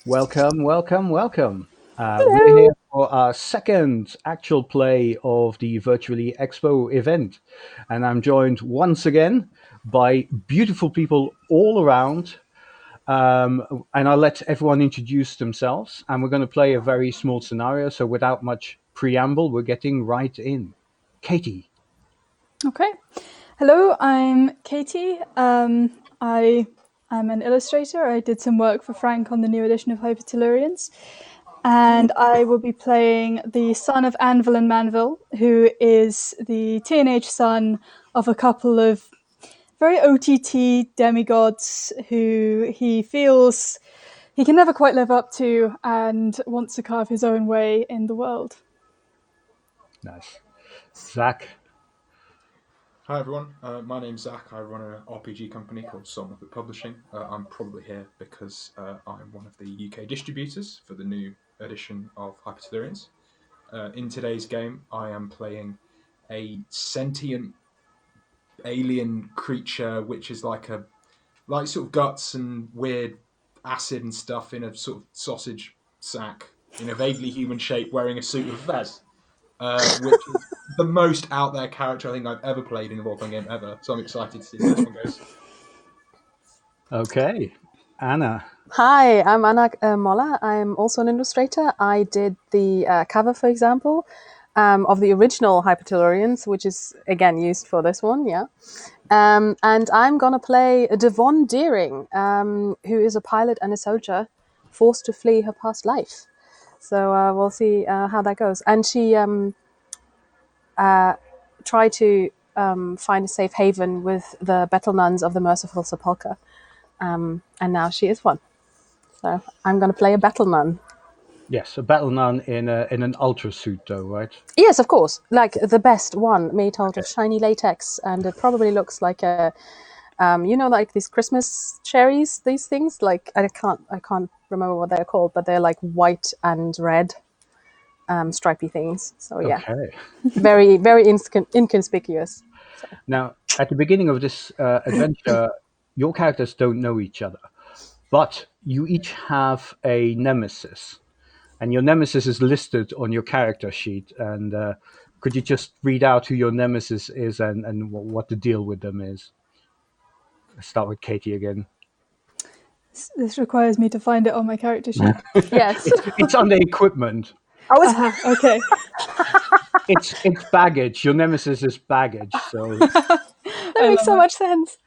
Welcome, welcome, welcome. We're Hello. here for our second actual play of the Virtually Expo event. And I'm joined once again by beautiful people all around. And I'll let everyone introduce themselves. And we're going to play a very small scenario. So without much preamble, we're getting right in. Katie. Okay. Hello, I'm Katie. I am an illustrator. I did some work for Frank on the new edition of Hypertellurians. And I will be playing the son of Anvil and Manville, who is the teenage son of a couple of very OTT demigods who he feels he can never quite live up to and wants to carve his own way in the world. Nice. Zach. Hi everyone, my name's Zach. I run an RPG company called SoulMuppet Publishing. I'm probably here because I'm one of the UK distributors for the new edition of Hypertellurians. In today's game, I am playing a sentient alien creature, which is like sort of guts and weird acid and stuff in a sort of sausage sack in a vaguely human shape, wearing a suit with a fez. Which is the most out there character I think I've ever played in a role playing game ever. So I'm excited to see where this one goes. Okay. Anna. Hi, I'm Anna Molla. I'm also an illustrator. I did the cover, for example, of the original Hypertellurians, which is again used for this one, yeah. And I'm gonna play Devon Deering, who is a pilot and a soldier forced to flee her past life. So we'll see how that goes. And she tried to find a safe haven with the battle nuns of the Merciful Sepulchre, and now she is one. So I'm going to play a battle nun. Yes, a battle nun in an ultra suit, though, right? Yes, of course, like the best one, made out of shiny latex, and it probably looks like a, like these Christmas cherries. These things, like I can't remember what they're called, but they're like white and red, stripy things. So yeah, Okay. very very inconspicuous. Now, at the beginning of this adventure, your characters don't know each other, but you each have a nemesis, and your nemesis is listed on your character sheet. And could you just read out who your nemesis is and what the deal with them is? Let's start with Katie again. This requires me to find it on my character sheet. Yes. It's under equipment. I was Okay. It's baggage. Your nemesis is baggage. So that makes so much sense.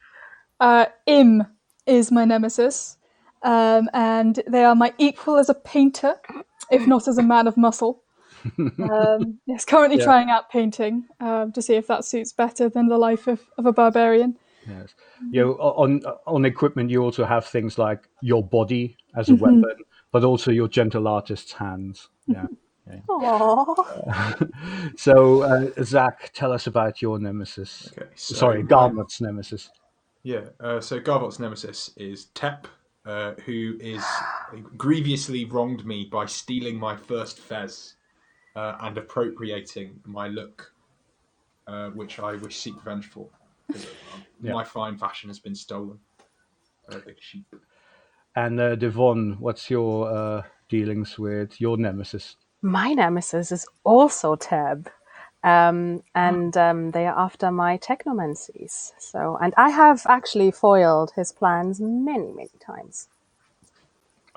Im is my nemesis, and they are my equal as a painter, if not as a man of muscle. Yes, currently yeah. trying out painting to see if that suits better than the life of a barbarian. Yes. On equipment, you also have things like your body as a weapon, but also your gentle artist's hands. Yeah. Okay. Aww. So, Zach, tell us about your nemesis. Okay, so Sorry, Garmut's nemesis. so Garbot's nemesis is Tep, who is grievously wronged me by stealing my first fez and appropriating my look, which I wish seek revenge for. My fine fashion has been stolen. Big sheep. And Devon, what's your dealings with your nemesis? My nemesis is also Teb. And they are after my technomancies. So, and I have actually foiled his plans many, many times.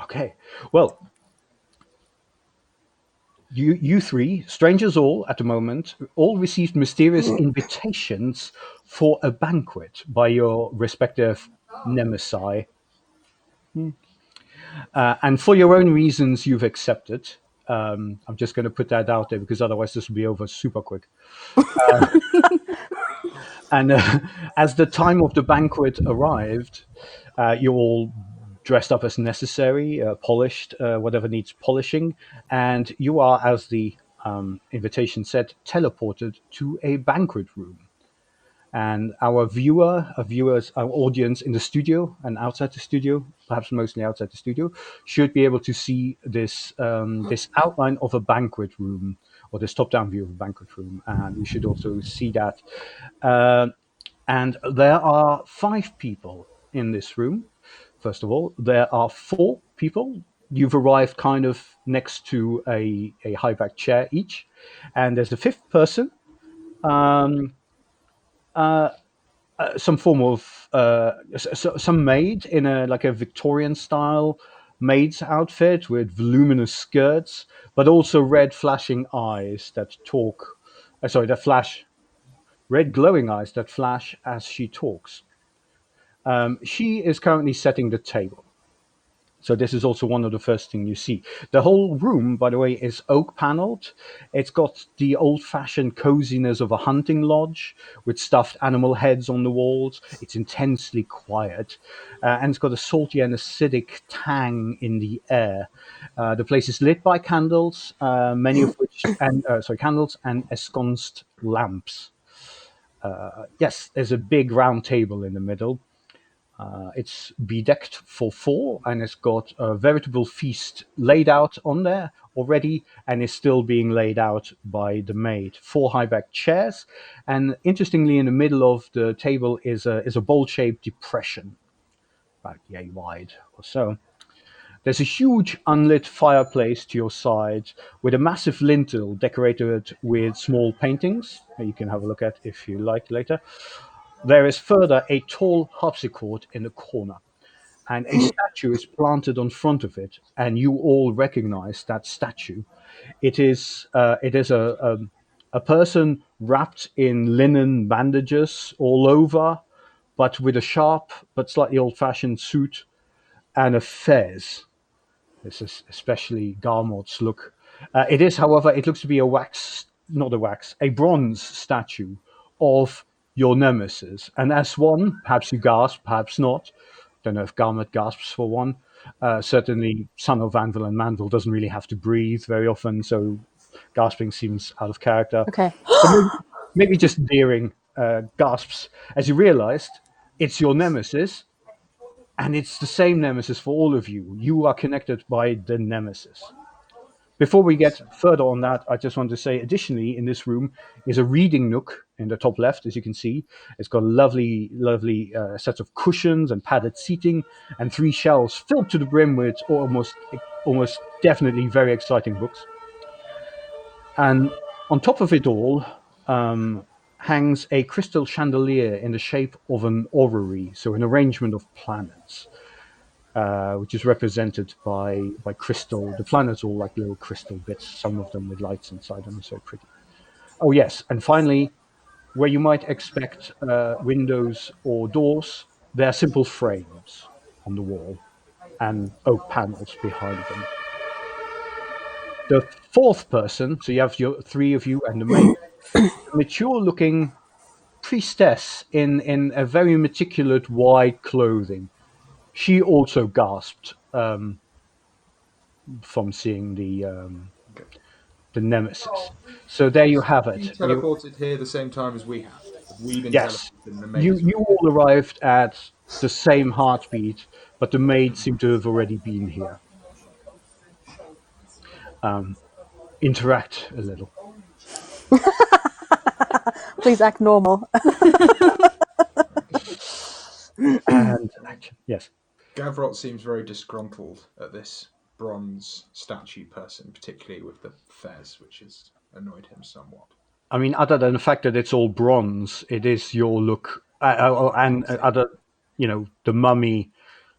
Okay. Well, you three, strangers all at the moment, all received mysterious invitations for a banquet by your respective nemesi. And for your own reasons, you've accepted. I'm just going to put that out there because otherwise this will be over super quick. And as the time of the banquet arrived, you're all dressed up as necessary, polished, whatever needs polishing, and you are, as the invitation said, teleported to a banquet room. And our our audience in the studio and outside the studio, perhaps mostly outside the studio, should be able to see this outline of a banquet room, or this top-down view of a banquet room, and we should also see that. And there are 5 people in this room. First of all, there are 4 people you've arrived kind of next to a high back chair each, and there's a fifth person, um, some form of some maid in a like a Victorian style maid's outfit with voluminous skirts, but also red flashing eyes that talk. Sorry, that flash, red glowing eyes that flash as she talks. She is currently setting the table. So this is also one of the first thing you see. The whole room, by the way, is oak paneled. It's got the old-fashioned coziness of a hunting lodge with stuffed animal heads on the walls. It's intensely quiet, and it's got a salty and acidic tang in the air. The place is lit by candles, many of which, and sorry, candles and ensconced lamps. Yes, there's a big round table in the middle. It's bedecked for four, and it's got a veritable feast laid out on there already, and is still being laid out by the maid. Four high back chairs, and interestingly, in the middle of the table is a bowl shaped depression, about yay wide or so. There's a huge unlit fireplace to your side with a massive lintel decorated with small paintings that you can have a look at if you like later. There is further a tall harpsichord in the corner, and a statue is planted on front of it, and you all recognize that statue. It is a person wrapped in linen bandages all over, but with a sharp but slightly old-fashioned suit and a fez. This is especially Garmod's look. It is, however, it looks to be a wax, not a wax, a bronze statue of your nemesis. And as one, perhaps you gasp, perhaps not. Don't know if Garmod gasps for one. Certainly, son of Anvil and Manvil doesn't really have to breathe very often, so gasping seems out of character. Okay. But maybe just Deering gasps as you realized it's your nemesis, and it's the same nemesis for all of you. You are connected by the nemesis. Before we get further on that, I just want to say, additionally, in this room is a reading nook in the top left, as you can see. It's got lovely sets of cushions and padded seating, and three shelves filled to the brim with almost definitely very exciting books. And on top of it all hangs a crystal chandelier in the shape of an orrery, so an arrangement of planets, which is represented by crystal. The planets all like little crystal bits, some of them with lights inside them. So pretty. Oh yes, and finally, where you might expect windows or doors, there are simple frames on the wall and oak panels behind them. The fourth person, so you have your three of you and the maid, mature-looking priestess in a very meticulous white clothing. She also gasped from seeing Okay. the nemesis. So there you have You it. teleported here the same time as we have. Have we been Yes, teleported and the maid you is you already all arrived at the same heartbeat, but the maid seemed to have already been here. Interact a little, Please act normal. and action. Yes. Gavrot seems very disgruntled at this bronze statue person, particularly with the fez, which has annoyed him somewhat. I mean, other than the fact that it's all bronze, it is your look, and other, the mummy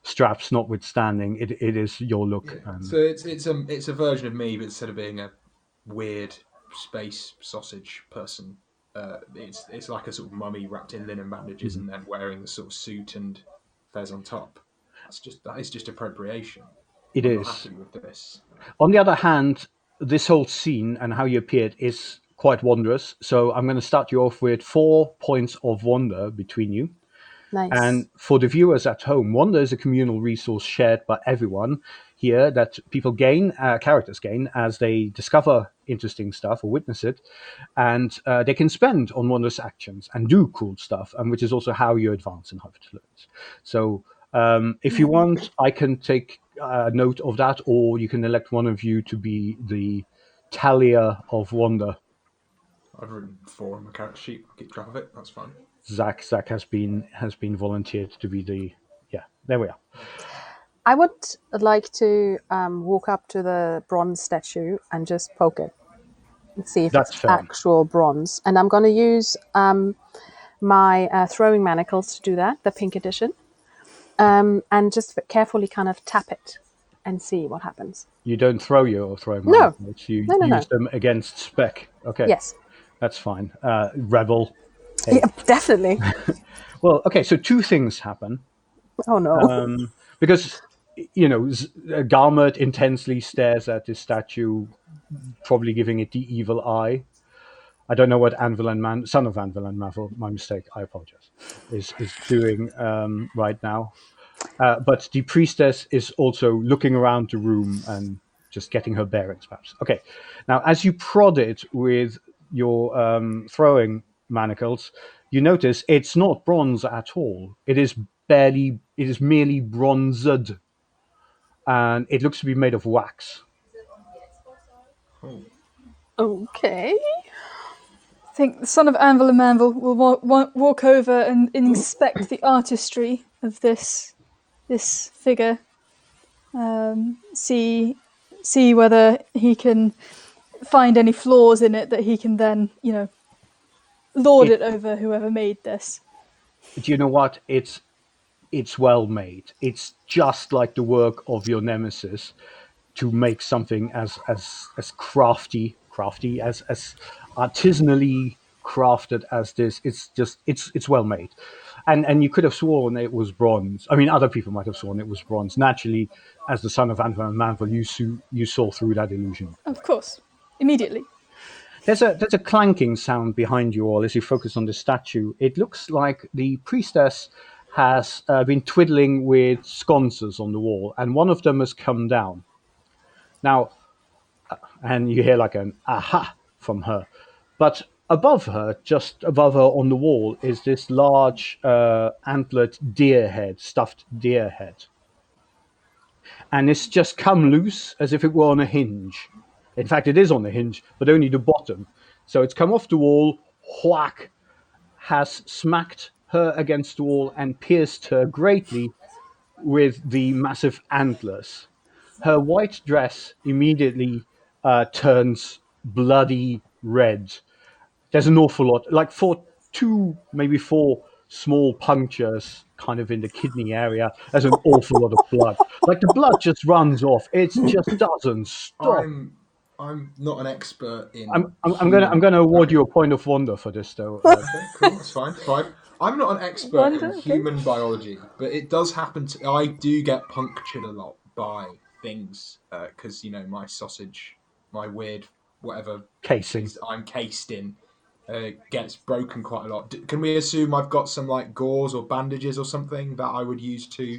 straps notwithstanding, it is your look. Yeah. So it's a version of me, but instead of being a weird space sausage person, it's like a sort of mummy wrapped in linen bandages and then wearing the sort of suit and fez on top. That is just appropriation. It I'm not is. happy with this. On the other hand, this whole scene and how you appeared is quite wondrous. So I'm going to start you off with 4 points of wonder between you. Nice. And for the viewers at home, wonder is a communal resource shared by everyone here that people gain, characters gain, as they discover interesting stuff or witness it. And they can spend on wondrous actions and do cool stuff, and which is also how you advance in Hypertellurians. So if you want, I can take note of that, or you can elect one of you to be the tallier of wonder. I've written 4 on my character sheet. I'll keep track of it. That's fine. Zach has been volunteered to be the. Yeah, there we are. I would like to walk up to the bronze statue and just poke it and see if That's it's fair. actual bronze. And I'm going to use my throwing manacles to do that, the pink edition, and just carefully kind of tap it and see what happens. You don't throw your throwing No, manacles. You no, no, use no. them against spec. Okay, Yes, that's fine. Rebel. Hey. yeah, definitely. Well, okay. So two things happen Oh no. because Garmert intensely stares at this statue, probably giving it the evil eye. I don't know what son of Anvil and Manvel, my mistake, I apologize, is doing right now. But the priestess is also looking around the room and just getting her bearings, perhaps. Okay. Now, as you prod it with your throwing manacles, you notice it's not bronze at all. It is merely bronzed, and it looks to be made of wax. Oh. Okay. I think the son of Anvil and Manvil will walk over and inspect the artistry of this figure. See whether he can find any flaws in it that he can then, lord it over whoever made this. Do you know what? It's well made. It's just like the work of your nemesis to make something as crafty as artisanally crafted as this. It's well made, and you could have sworn it was bronze. I mean, other people might have sworn it was bronze. Naturally, as the son of Anvil and Manvil, you saw through that illusion. Of course, immediately. There's a clanking sound behind you all as you focus on the statue. It looks like the priestess has been twiddling with sconces on the wall, and one of them has come down. Now, and you hear like an aha from her. But above her, just above her on the wall, is this large antlered deer head, stuffed deer head. And it's just come loose as if it were on a hinge. In fact, it is on a hinge, but only the bottom. So it's come off the wall, whack, has smacked her against the wall and pierced her greatly with the massive antlers. Her white dress immediately turns bloody red. There's an awful lot, like maybe four small punctures kind of in the kidney area. There's an awful lot of blood. Like the blood just runs off. It just doesn't stop. I'm not an expert in. I'm gonna award you a point of wonder for this, though. Okay, cool. That's fine. Fine. I'm not an expert Wonder, in okay. human biology, but it does happen. I do get punctured a lot by things because my sausage, my weird whatever Casing. I'm cased in, gets broken quite a lot. Can we assume I've got some like gauze or bandages or something that I would use to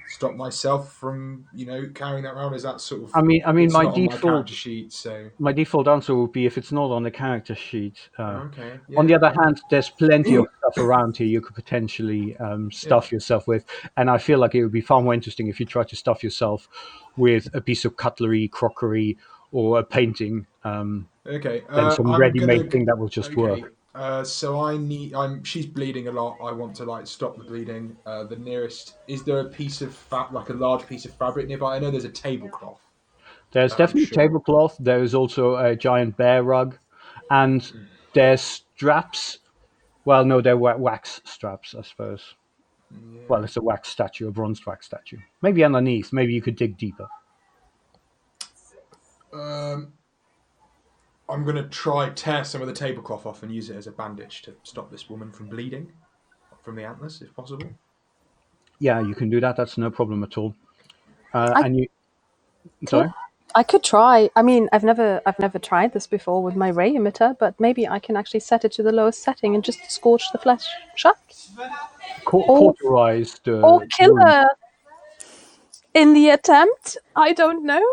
stop myself from carrying that around? Is that sort of? I mean, it's my not on my default character sheet, so. my default answer would be if it's not on the character sheet. Okay. On the other hand, there's plenty of stuff around here you could potentially stuff yourself with, and I feel like it would be far more interesting if you try to stuff yourself with a piece of cutlery, crockery, or a painting Okay. than some I'm ready-made gonna. thing that will just work. So she's bleeding a lot. I want to stop the bleeding. The nearest is there a piece of like a large piece of fabric nearby? I know there's a tablecloth. There's definitely sure. tablecloth. There is also a giant bear rug, and there's straps. Well, no, they're wax straps, I suppose. Yeah. Well, it's a wax statue, a bronze wax statue. Maybe underneath. Maybe you could dig deeper. I'm going to tear some of the tablecloth off and use it as a bandage to stop this woman from bleeding from the antlers, if possible. Yeah, you can do that. That's no problem at all. Sorry? I could try. I mean, I've never tried this before with my ray emitter, but maybe I can actually set it to the lowest setting and just scorch the flesh shut. Cauterize the or kill wound. her in the attempt. I don't know.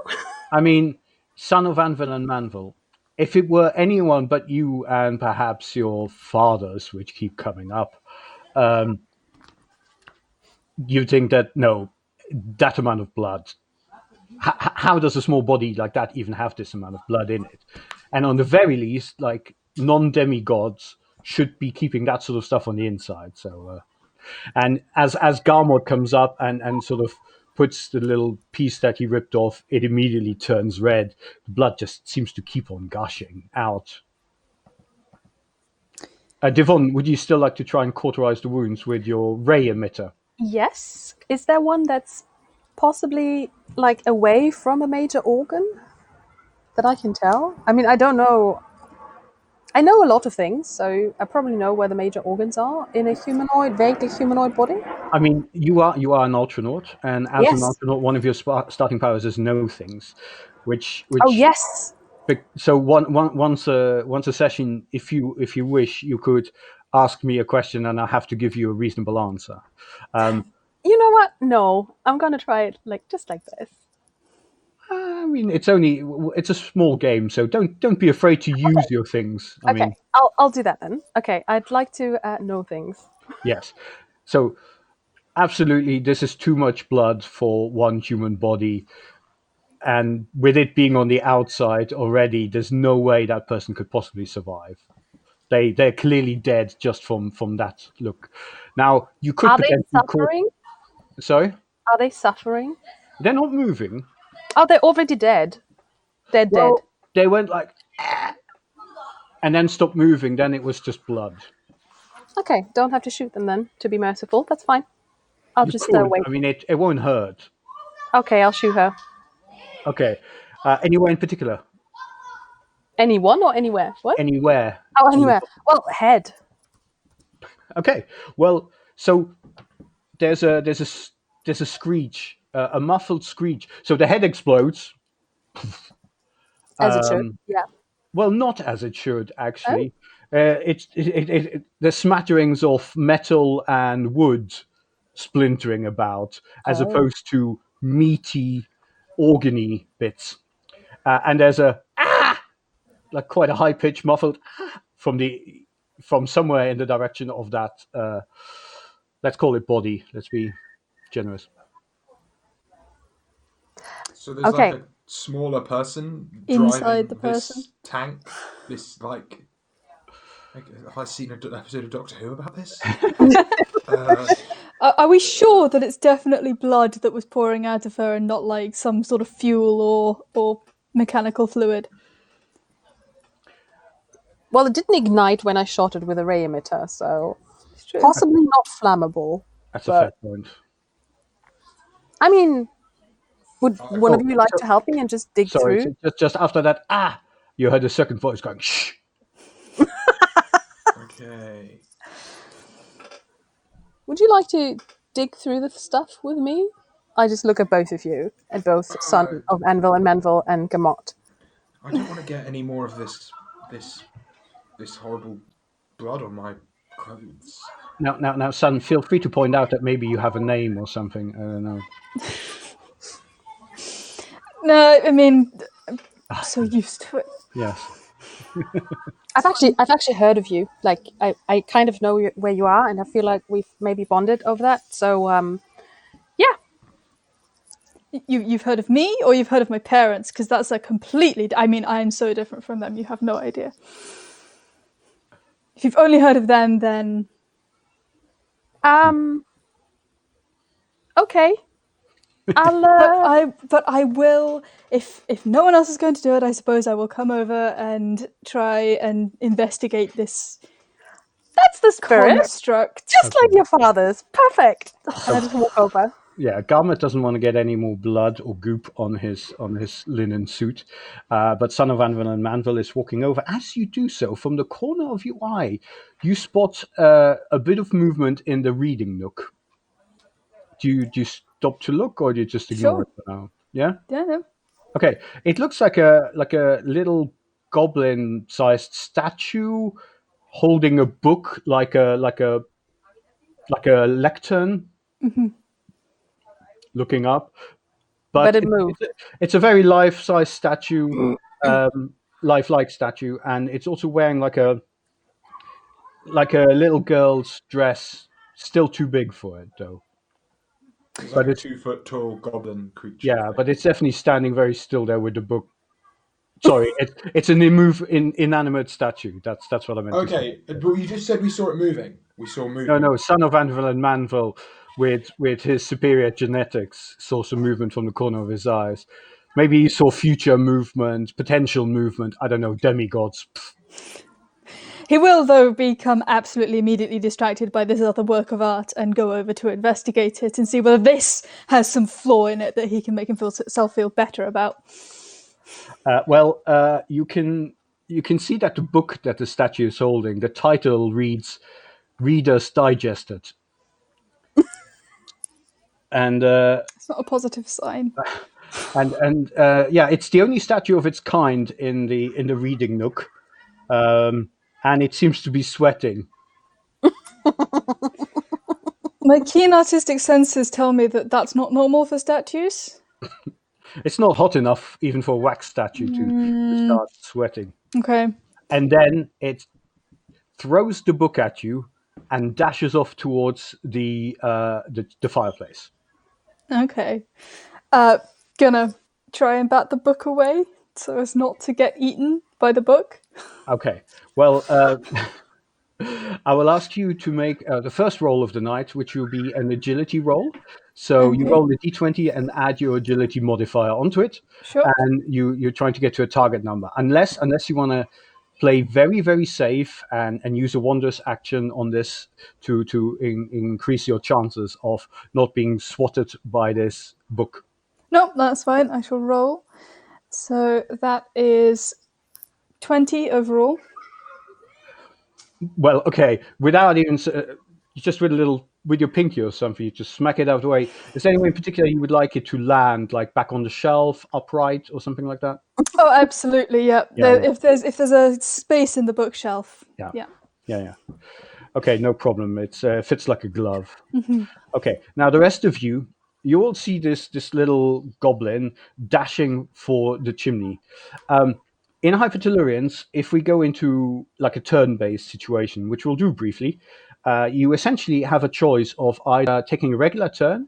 I mean, son of Anvil and Manvil, if it were anyone but you and perhaps your fathers, which keep coming up, you'd think that, no, that amount of blood, how does a small body like that even have this amount of blood in it? And on the very least, like, non-demigods should be keeping that sort of stuff on the inside. So, and as Garmod comes up and sort of puts the little piece that he ripped off, it immediately turns red. The blood just seems to keep on gushing out. Devon, would you still like to try and cauterize the wounds with your ray emitter? Yes. Is there one that's possibly like away from a major organ that I can tell? I mean, I don't know. I know a lot of things, so I probably know where the major organs are in a humanoid, vaguely humanoid body. I mean, you are an Ultranaut, and as an Yes. Ultranaut, one of your starting powers is know things, which Oh yes. so once a session, if you wish, you could ask me a question, and I have to give you a reasonable answer. You know what? No, I'm gonna try it just like this. I mean, it's a small game, so don't be afraid to use your things. I Okay, mean, I'll do that then. Okay, I'd like to know things. yes. So absolutely, this is too much blood for one human body, and with it being on the outside already, there's no way that person could possibly survive. They're clearly dead just from that look. Now you could Are they potentially suffering? sorry, Are they suffering? they're not moving. Oh, they're already dead. They're dead. Well, they went like, "Ah," and then stopped moving. Then it was just blood. Okay, don't have to shoot them then, to be merciful. That's fine. I'll You just could. wait. I mean, it won't hurt. Okay, I'll shoot her. Okay. Anywhere in particular? Anyone or anywhere? What? Anywhere? Oh, anywhere. Well, head. Okay. Well, so there's a screech, a muffled screech. So the head explodes. As it should. Yeah. Well, not as it should Oh. actually. There's smatterings of metal and wood splintering about, as Oh. opposed to meaty, organy bits. And there's like quite a high pitched muffled from somewhere in the direction of that. Let's call it body. Let's be generous. So there's Okay. like a smaller person Inside driving the this person. tank. This like have I seen an episode of Doctor Who about this? Are we sure that it's definitely blood that was pouring out of her and not like some sort of fuel or mechanical fluid? Well, it didn't ignite when I shot it with a ray emitter, so It's true. possibly not flammable. That's a fair But point. I mean, would one of you like so- to help me and just dig Sorry, through? so just after that, you heard a second voice going, shh. Okay. Would you like to dig through the stuff with me? I just look at both of you, at both Son of Anvil and Manvil and Gamot. I don't want to get any more of this horrible blood on my clothes. Now, son, feel free to point out that maybe you have a name or something. I don't know. No, I mean, I'm so used to it. Yes. I've actually heard of you. Like I kind of know where you are, and I feel like we've maybe bonded over that. So yeah. You've heard of me or you've heard of my parents? Because that's a completely... I mean, I'm so different from them, you have no idea. If you've only heard of them, then... Okay. I'll But I will... If no one else is going to do it, I suppose I will come over and try and investigate this that's the spirit. construct. Just like your father's. Perfect. And I just walk over. Yeah, Garmet doesn't want to get any more blood or goop on his linen suit, but Son of Anvil and Manvil is walking over. As you do so, from the corner of your eye, you spot a bit of movement in the reading nook. Do you stop to look, or do you just ignore Sure. it for now? Yeah. Yeah, no. Okay. It looks like a little goblin-sized statue holding a book, like a lectern. Mm-hmm. Looking up, But it moved. It's a very life-size statue, lifelike statue, and it's also wearing like a little girl's dress. Still too big for it, though. It's But like a it's 2-foot tall goblin creature. yeah, thing. but it's definitely standing very still there with the book. Sorry, it's an inanimate statue. That's what I meant. To say. Okay, but you just said we saw it moving. We saw moving. No, Son of Anvil and Manvil with his superior genetics, saw some movement from the corner of his eyes. Maybe he saw future movement, potential movement. I don't know, demigods. Pfft. He will, though, become absolutely immediately distracted by this other work of art and go over to investigate it and see whether this has some flaw in it that he can make himself feel better about. You can see that the book that the statue is holding, the title reads "Reader's Digested," and It's not a positive sign. yeah, it's the only statue of its kind in the reading nook, and it seems to be sweating. My keen artistic senses tell me that that's not normal for statues. It's not hot enough even for a wax statue to start sweating. Okay. And then it throws the book at you and dashes off towards the fireplace. Okay. Gonna try and bat the book away so as not to get eaten by the book. Okay. Well, I will ask you to make the first roll of the night, which will be an agility roll. So you roll the d20 and add your agility modifier onto it. Sure. And you're trying to get to a target number. Unless you want to play very, very safe and use a wondrous action on this to increase your chances of not being swatted by this book. No, that's fine. I shall roll. So that is 20 overall. Well, okay. Without even just with your pinky or something, you just smack it out of the way. Is there any way in particular you would like it to land, like back on the shelf, upright, or something like that? Oh, absolutely. Yeah. Yeah. If there's a space in the bookshelf. Yeah. Okay, no problem. It fits like a glove. Okay. Now the rest of you all see this little goblin dashing for the chimney. In Hypertellurians, if we go into like a turn-based situation, which we'll do briefly, you essentially have a choice of either taking a regular turn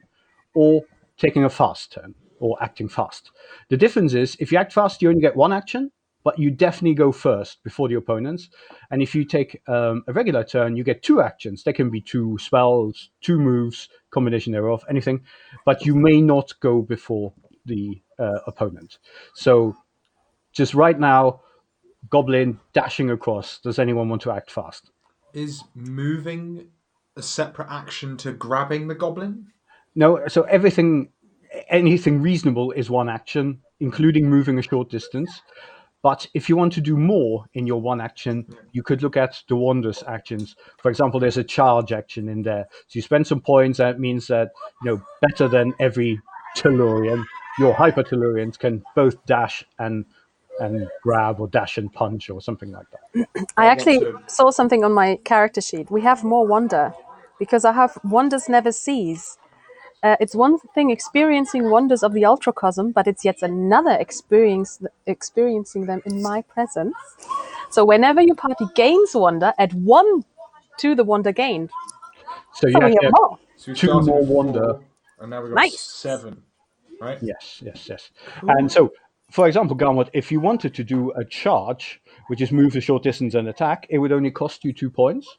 or taking a fast turn or acting fast. The difference is if you act fast, you only get one action, but you definitely go first before the opponents. And if you take a regular turn, you get two actions. They can be two spells, two moves, combination thereof, anything, but you may not go before the opponent. So just right now, goblin dashing across. Does anyone want to act fast? Is moving a separate action to grabbing the goblin? No. So anything reasonable is one action, including moving a short distance. But if you want to do more in your one action, you could look at the wondrous actions. For example, there's a charge action in there. So you spend some points. That means that, better than every Tellurian, your Hypertellurians can both dash and grab or dash and punch or something like that. I actually saw something on my character sheet. We have more wonder because I have wonders never cease. It's one thing experiencing wonders of the ultracosm, but it's yet another experiencing them in my presence. So whenever your party gains wonder, add 1 to the wonder gained. So you we actually have have more. So we two started more with wonder. 4, and now we've got Nice. 7, right? Yes. And so, for example, Garmot, if you wanted to do a charge, which is move a short distance and attack, it would only cost you 2 points.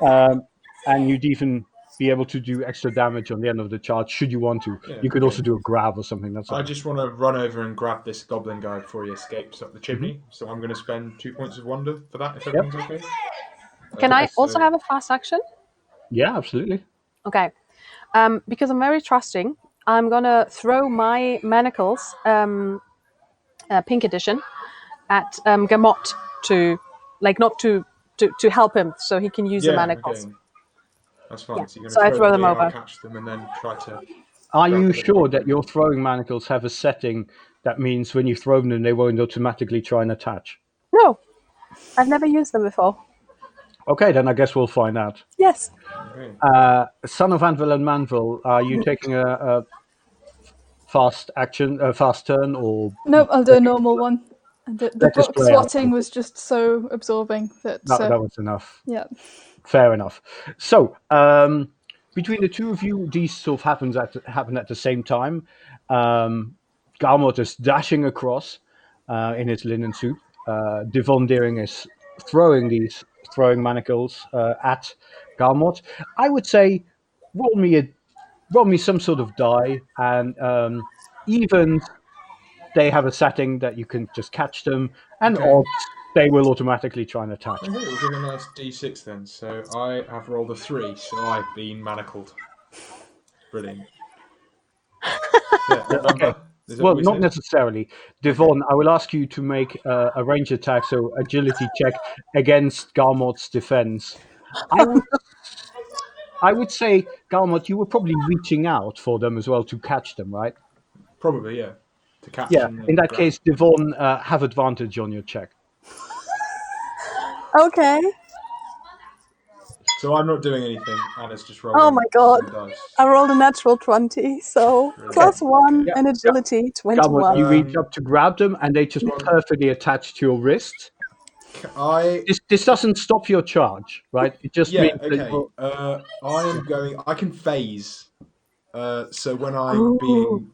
And you'd even be able to do extra damage on the end of the charge should you want to. Yeah, you could also do a grab or something. That's I just want to run over and grab this goblin guy before he escapes up the chimney. So I'm going to spend 2 points of wonder for that, if everything's okay. Can I also have a fast action? Yeah, absolutely. Okay. Because I'm very trusting, I'm going to throw my manacles, pink edition, at Gamot to, not to help him so he can use the manacles. Okay. That's fine. Yeah. So you're So going I to throw them I'll over. catch them and then try to... Are grab you the sure goblin. that your throwing manacles have a setting that means when you throw them, they won't automatically try and attach? No, I've never used them before. Okay, then I guess we'll find out. Yes. Okay. Son of Anvil and Manvil, are you taking a fast action, a fast turn, or Nope, I'll do a normal one. The Let us book play out. swatting was just so absorbing that. that was enough? Yeah. Fair enough. So, between the two of you, these sort of happen at the same time. Garmot is dashing across in his linen suit. Devon Deering is throwing manacles at Garmot. I would say roll me a roll me some sort of die, and even they have a setting that you can just catch them, and Okay. odds they will automatically try and attach. Okay, we'll give a nice d6 then. So I have rolled a 3, so I've been manacled. Brilliant. Yeah, odd Okay. number. Is that Well, what we not say? necessarily. Devon, I will ask you to make a range attack, so agility check against Garmot's defense. I would say, Garmot, you were probably reaching out for them as well to catch them, right? Probably, yeah. To catch Yeah. and In then that grab. case, Devon, have advantage on your check. Okay. So I'm not doing anything. Anna's just Oh rolling my god. some dice. I rolled a natural 20, so Okay. +1 Yeah. and agility Garmot, 21. you reach up to grab them, and they just do I- perfectly attach to your wrist. I This doesn't stop your charge, right? It just yeah, means that okay. I am going. I can phase. So when I'm Ooh. being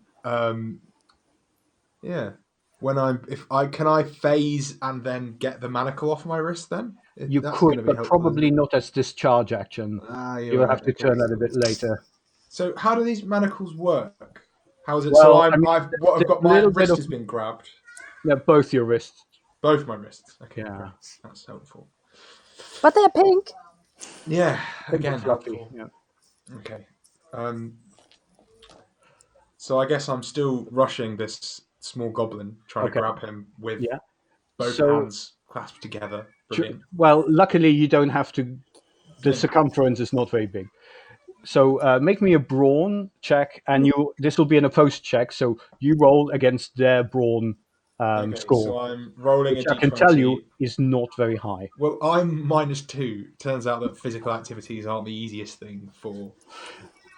yeah, when I'm if I can I phase and then get the manacle off my wrist then you that's could, going to be but helpful, isn't probably it? not as discharge action. Ah, you're You'll right. have to Okay. turn that a bit later. So how do these manacles work? How is it? So Well, I mean, I've there's got a my little bit wrist of has been grabbed. both your wrists. Both my wrists. Okay, Yeah, great. That's helpful. But they're pink. Yeah, pink again and fluffy. helpful. Yeah. Okay. So I guess I'm still rushing this small goblin, trying to Okay. grab him with Yeah. both So, hands clasped together. Brilliant. well, luckily you don't have to. The Think. circumference is not very big. So make me a brawn check, and this will be an opposed check. So you roll against their brawn Okay, score, so I'm rolling which a I can tell you d20. is not very high. Well, I'm -2. Turns out that physical activities aren't the easiest thing for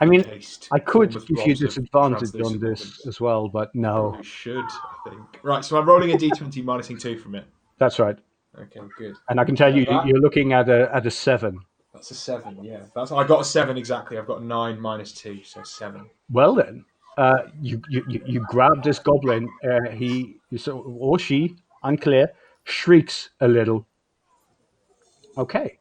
I mean, encased I could Bournemouth give you blobs of disadvantage on translucent this goblins. as well, but You no, probably should, I think. Right, so I'm rolling a d20 minusing 2 from it. that's right. Okay, good. And I can tell you That you're looking at a 7. that's a 7. Yeah, that's I got a 7 exactly. I've got 9 -2, so 7. Well then, you grab this goblin. Or she, unclear, shrieks a little. Okay,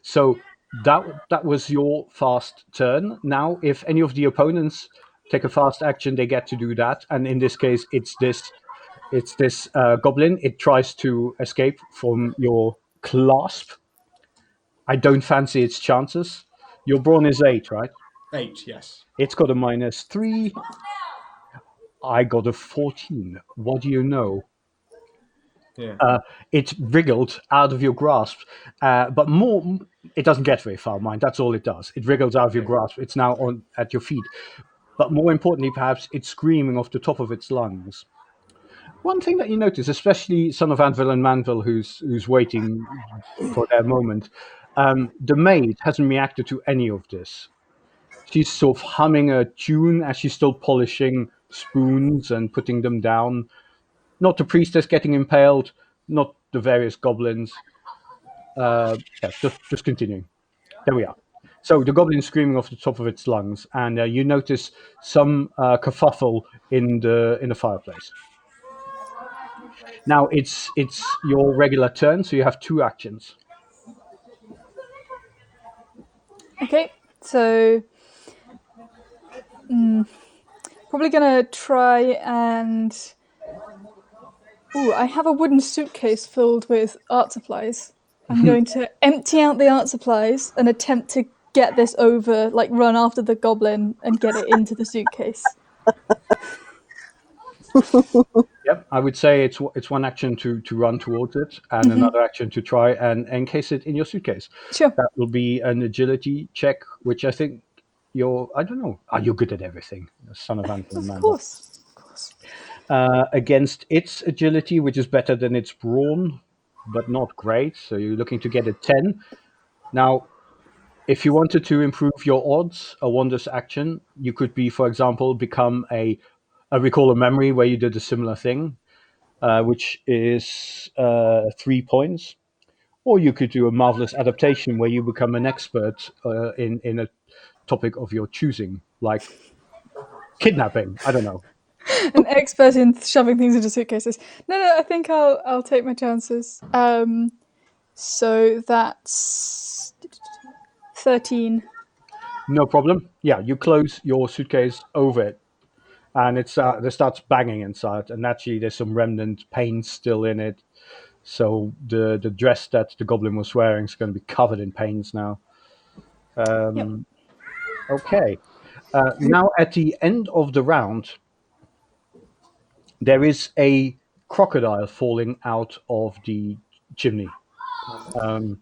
so that was your fast turn. Now, if any of the opponents take a fast action, they get to do that. And in this case, it's this goblin. It tries to escape from your clasp. I don't fancy its chances. Your brawn is 8, right? 8, yes. It's got a -3. I got a 14. What do you know? Yeah. It wriggled out of your grasp, but more, it doesn't get very far, mind. That's all it does. It wriggles out of your Okay. grasp. It's now on at your feet. But more importantly, perhaps, it's screaming off the top of its lungs. One thing that you notice, especially son of Anvil and Manville, who's waiting for their moment, the maid hasn't reacted to any of this. She's sort of humming a tune as she's still polishing spoons and putting them down. Not the priestess getting impaled, not the various goblins. Yeah, just continuing. There we are. So the goblin screaming off the top of its lungs, and you notice some kerfuffle in the fireplace. Now it's your regular turn, so you have 2 actions. Okay, so probably gonna try and. Ooh, I have a wooden suitcase filled with art supplies. I'm going to empty out the art supplies and attempt to get this over, like run after the goblin and get it into the suitcase. Yep, I would say it's one action to run towards it, and another action to try and encase it in your suitcase. Sure. That will be an agility check, which I think I don't know. You're good at everything, son of Anton and Of Mandel. course. Of course. Against its agility, which is better than its brawn, but not great. So you're looking to get a 10. Now, if you wanted to improve your odds, a wondrous action, you could be, for example, become a recall a memory where you did a similar thing, which is 3 points. Or you could do a marvelous adaptation where you become an expert in a topic of your choosing, like kidnapping. I don't know. An expert in shoving things into suitcases. No, I think I'll take my chances. So that's 13. No problem. Yeah, you close your suitcase over it, and it starts banging inside. And actually, there's some remnant paint still in it. So the dress that the goblin was wearing is going to be covered in pains now. Yep. Okay. Now at the end of the round, there is a crocodile falling out of the chimney. Um,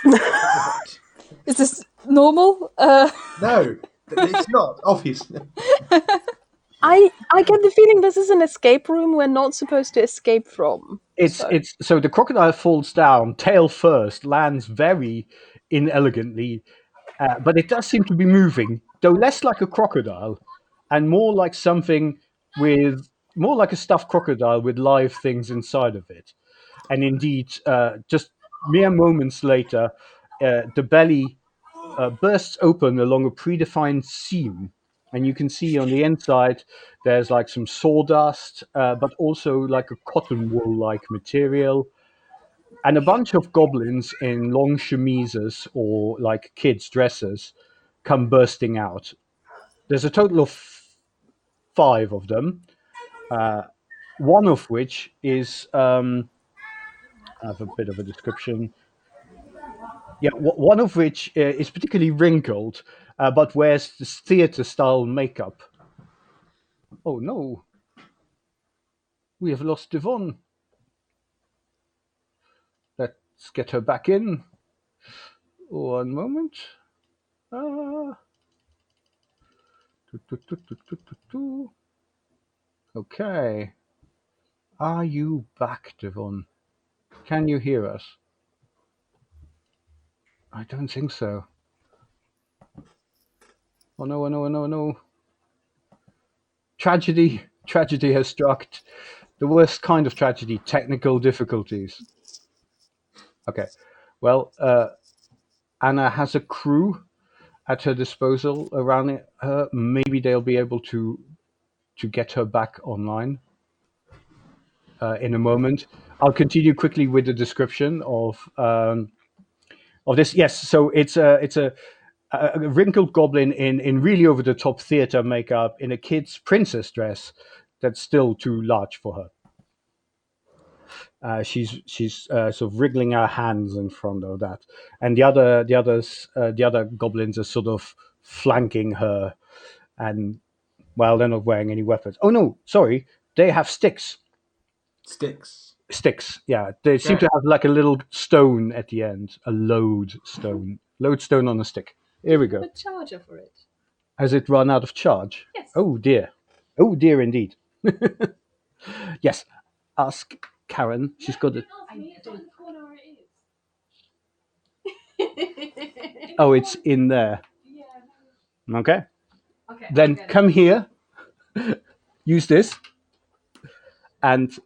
What? Is this normal? No, it's not, obviously. I get the feeling this is an escape room we're not supposed to escape from. it's so the crocodile falls down tail first, lands very inelegantly, but it does seem to be moving, though less like a crocodile and more like something with more like a stuffed crocodile with live things inside of it. And indeed, just mere moments later, the belly bursts open along a predefined seam. And you can see on the inside there's like some sawdust, but also like a cotton wool like material, and a bunch of goblins in long chemises or like kids' dresses come bursting out. There's a total of five of them, one of which is I have a bit of a description. Yeah, one of which is particularly wrinkled, but wears this theatre style makeup. Oh no, we have lost Devon. Let's get her back in. One moment. Ah. Okay. Are you back, Devon? Can you hear us? I don't think so. Oh no, oh no, oh no, oh no. Tragedy. Tragedy has struck. The worst kind of tragedy, technical difficulties. Okay. Well, Anna has a crew at her disposal around her. Maybe they'll be able to get her back online in a moment. I'll continue quickly with the description of this. Yes, so it's a wrinkled goblin in really over the top theater makeup in a kid's princess dress that's still too large for her. She's sort of wriggling her hands in front of that, and the other goblins are sort of flanking her, and well, they're not wearing any weapons. Oh no, sorry, they have sticks. Sticks. Sticks, yeah. They seem Okay. to have like a little stone at the end, a load stone on a stick. Here we go. A charger for it. Has it run out of charge? Yes. Oh dear indeed. Yes, ask Karen. She's got it. I don't know where it is. Oh, it's in there. Yeah. Okay. Okay. Then come here. Use this and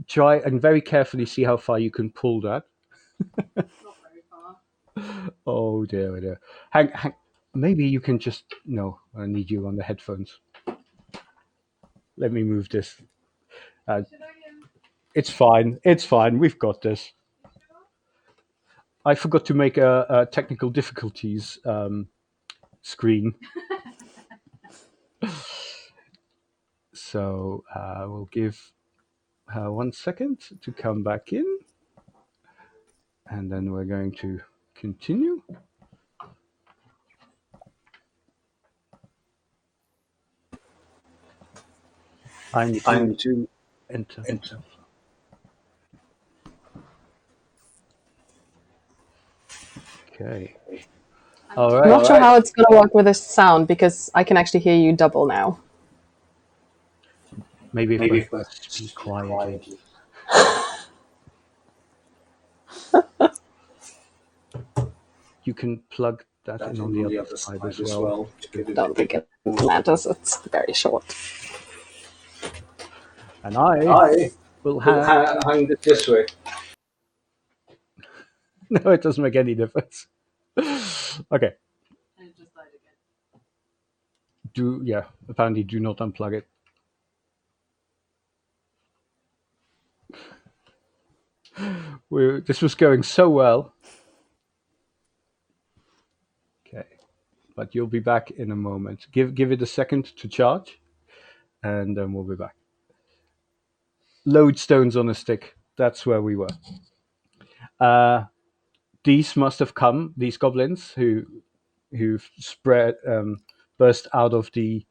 try and very carefully see how far you can pull that. Not very far. Oh dear, oh dear. Hang. Maybe you can just. No, I need you on the headphones. Let me move this. It's fine. It's fine. We've got this. I forgot to make a technical difficulties screen. So we'll give her 1 second to come back in. And then we're going to continue. I need to enter. Okay. All I'm right. not sure how it's going to work with this sound because I can actually hear you double now. Maybe if I speak quietly. You can plug that in on the other side as well. Don't think it matters. It's very short. And I will hang this way. No, it doesn't make any difference. Okay. And it just died again. Apparently do not unplug it. This was going so well. Okay. but you'll be back in a moment. Give it a second to charge, and then we'll be back. Lodestones on a stick. That's where we were. These must have come. These goblins who've burst out of the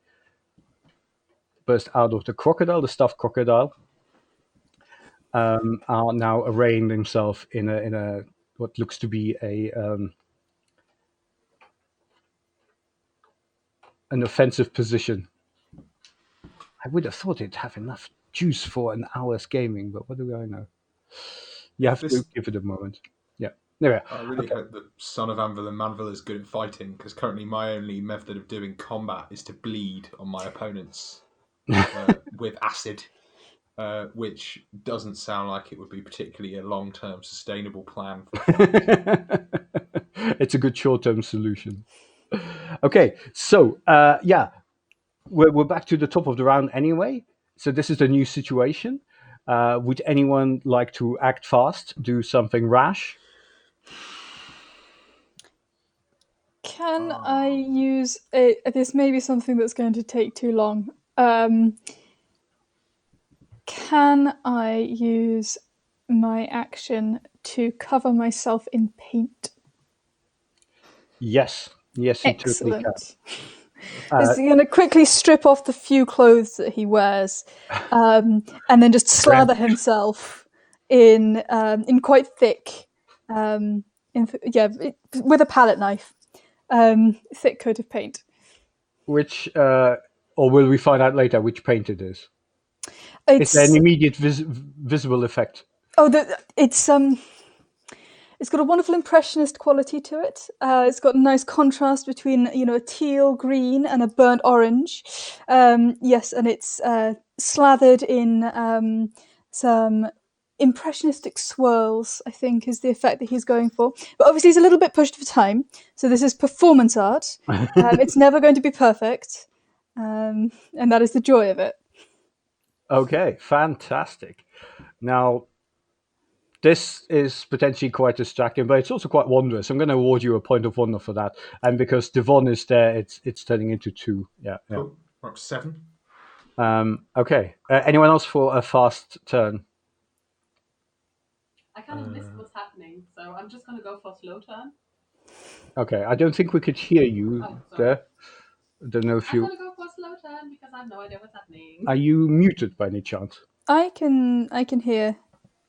crocodile, the stuffed crocodile, are now arraying themselves in a what looks to be an offensive position. I would have thought it'd have enough juice for an hour's gaming, but what do I know? You have to give it a moment. Yeah. Anyway, I really hope the son of Anvil and Manvil is good at fighting, because currently my only method of doing combat is to bleed on my opponents with acid, which doesn't sound like it would be particularly a long-term sustainable plan for fight. It's a good short-term solution. Okay, so we're back to the top of the round anyway. So this is the new situation. Would anyone like to act fast, do something rash? Can I use this may be something that's going to take too long. Can I use my action to cover myself in paint? Yes, you totally can. Excellent. He's going to quickly strip off the few clothes that he wears, and then just slather himself in quite thick, with a palette knife, thick coat of paint. Which, or will we find out later which paint it is? Is there an immediate visible effect? Oh, it's got a wonderful impressionist quality to it. It's got a nice contrast between, a teal green and a burnt orange. Yes, and it's slathered in some impressionistic swirls, I think, is the effect that he's going for. But obviously he's a little bit pushed for time, so this is performance art. It's never going to be perfect, and that is the joy of it. Okay, fantastic. Now, this is potentially quite distracting, but it's also quite wondrous. I'm going to award you a point of wonder for that. And because Devon is there, it's turning into 2. Yeah. Cool. We're up to 7. Okay. Anyone else for a fast turn? I kind of missed what's happening, so I'm just going to go for a slow turn. Okay. I don't think we could hear you there. I don't know if I'm going to go for a slow turn because I have no idea what's happening. Are you muted by any chance? I can hear.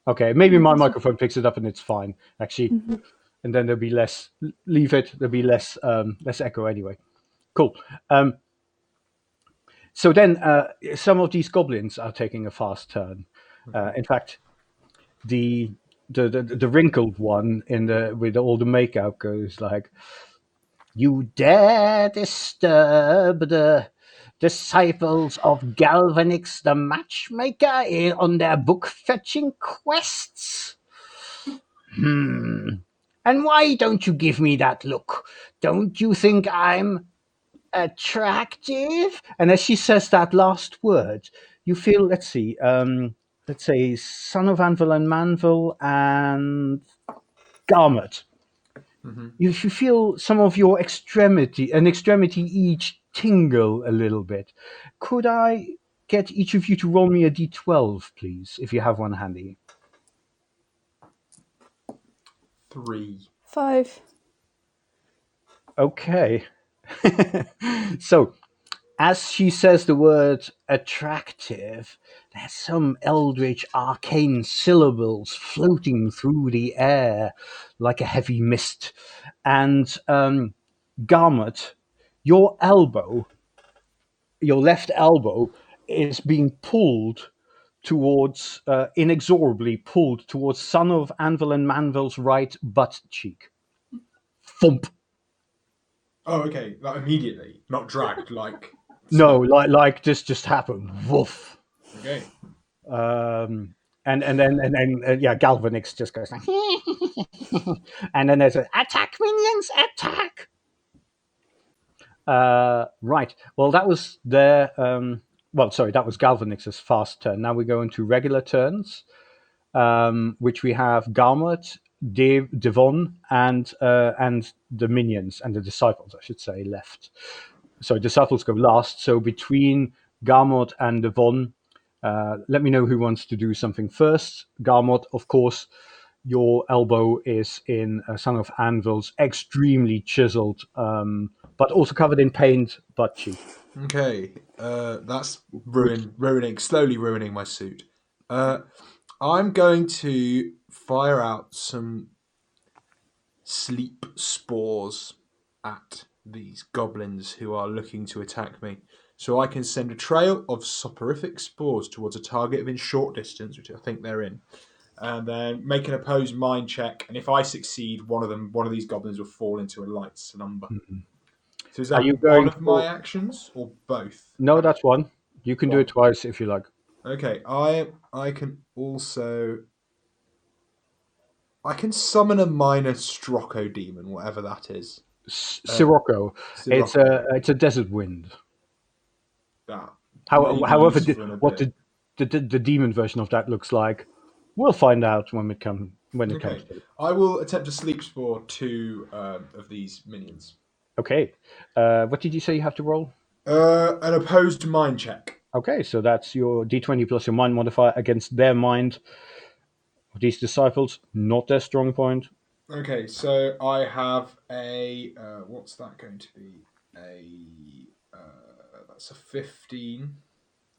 Okay, maybe my microphone picks it up and it's fine, actually. Mm-hmm. And then there'll be less. Leave it. There'll be less echo anyway. Cool. So then, some of these goblins are taking a fast turn. In fact, the wrinkled one with all the makeup goes like, "You dare disturb the disciples of Galvanix the matchmaker on their book-fetching quests? And why don't you give me that look? Don't you think I'm attractive?" And as she says that last word, you feel, let's say Son of Anvil and Manvil and Garmet. Mm-hmm. You feel some of your extremity each tingle a little bit. Could I get each of you to roll me a d12, please, if you have one handy? 3. 5. Okay. So, as she says the word attractive, there's some eldritch arcane syllables floating through the air like a heavy mist. And Garmet, your left elbow, is being pulled towards, inexorably pulled towards Son of Anvil and Manvil's right butt cheek. Thump. Oh, okay. Like immediately, not dragged. Like no, like this just happened. Woof. Okay. And then Galvanix just goes like, and then there's an attack, minions, attack. Right. Well, that was that was Galvanix's fast turn. Now we go into regular turns, which we have Garmet Devon and the minions and the disciples, I should say, left. So disciples go last. So between Garmod and Devon, let me know who wants to do something first. Garmod, of course, your elbow is in Son of Anvil's extremely chiseled, but also covered in paint butt cheek. Okay, that's slowly ruining my suit. I'm going to fire out some sleep spores at these goblins who are looking to attack me. So I can send a trail of soporific spores towards a target within short distance, which I think they're in, and then make an opposed mind check. And if I succeed, one of these goblins will fall into a light slumber. Mhm. So is Are that you one going of my for? actions or both? No, that's one. You can do One. it twice if you like. Okay, I can also I can summon a minor Strocco demon, whatever that is. Sirocco. Sirocco. It's a desert wind. That may be However, useful in a what bit. the demon version of that looks like, we'll find out when it comes Okay, to it. I will attempt to sleep spore two of these minions. Okay, what did you say you have to roll? An opposed mind check. Okay, so that's your d20 plus your mind modifier against their mind of these disciples, not their strong point. Okay, so I have a what's that going to be? That's a 15.